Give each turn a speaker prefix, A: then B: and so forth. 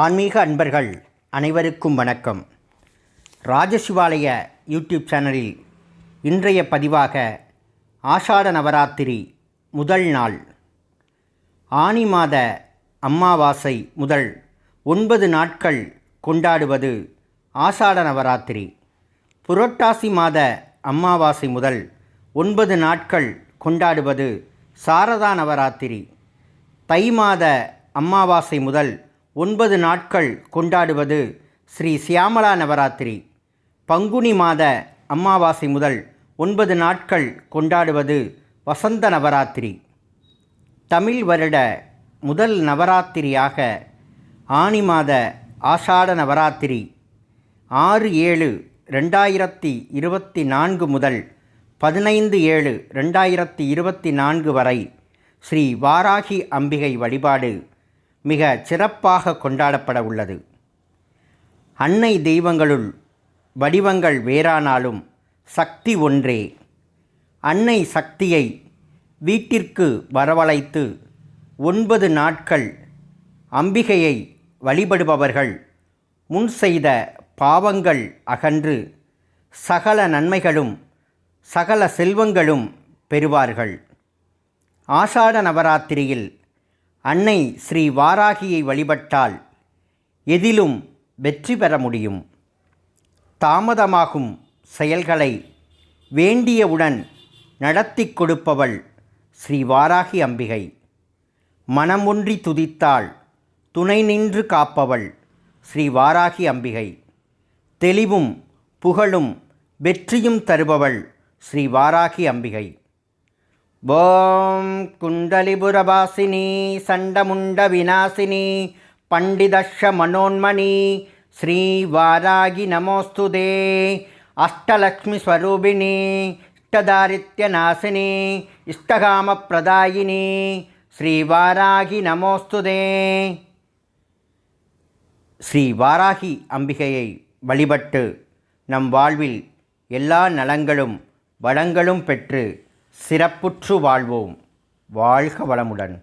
A: ஆன்மீக அன்பர்கள் அனைவருக்கும் வணக்கம். ராஜசிவாலய யூடியூப் சேனலில் இன்றைய பதிவாக ஆஷாட நவராத்திரி முதல் நாள் ஆனி மாத அமாவாசை முதல் 9 நாட்கள் கொண்டாடுவது ஆஷாட நவராத்திரி. புரட்டாசி மாத அமாவாசை முதல் 9 நாட்கள் கொண்டாடுவது சாரதா நவராத்திரி. தை மாத அமாவாசை முதல் 9 நாட்கள் கொண்டாடுவது ஸ்ரீ சியாமலா நவராத்திரி. பங்குனி மாத அமாவாசை முதல் 9 நாட்கள் கொண்டாடுவது வசந்த நவராத்திரி. தமிழ் வருட முதல் நவராத்திரியாக ஆனி மாத ஆஷாட நவராத்திரி 6/7/2024 முதல் 15/7/2024 வரை ஸ்ரீ வாராகி அம்பிகை வழிபாடு மிக சிறப்பாக கொண்டாடப்பட உள்ளது. அன்னை தெய்வங்களுள் வடிவங்கள் வேறானாலும் சக்தி ஒன்றே. அன்னை சக்தியை வீட்டிற்கு வரவழைத்து 9 நாட்கள் அம்பிகையை வழிபடுபவர்கள் முன் செய்த பாவங்கள் அகன்று சகல நன்மைகளும் சகல செல்வங்களும் பெறுவார்கள். ஆஷாட நவராத்திரியில் அன்னை ஸ்ரீ வாராகியை வழிபட்டால் எதிலும் வெற்றி பெற முடியும். தாமதமாகும் செயல்களை வேண்டியவுடன் நடத்தி கொடுப்பவள் ஸ்ரீ வாராகி அம்பிகை. மனமொன்றி துதித்தாள் துணை நின்று காப்பவள் ஸ்ரீ வாராகி அம்பிகை. தெளிவும் புகழும் வெற்றியும் தருபவள் ஸ்ரீ வாராகி அம்பிகை. ஓம் குண்டலிபுரவாசினி சண்டமுண்ட விநாசினி பண்டிதஷ மனோன்மணி ஸ்ரீ வாராகி நமோஸ்துதே. அஷ்டலக்ஷ்மி ஸ்வரூபிணி இஷ்டதாரித்ய நாசினி இஷ்டகாம பிரதாயினி ஸ்ரீ வாராகி நமோஸ்துதே. ஸ்ரீ வாராகி அம்பிகையை வழிபட்டு நம் வாழ்வில் எல்லா நலங்களும் வளங்களும் பெற்று சிறப்புற்று வாழ்வோம். வாழ்க வளமுடன்.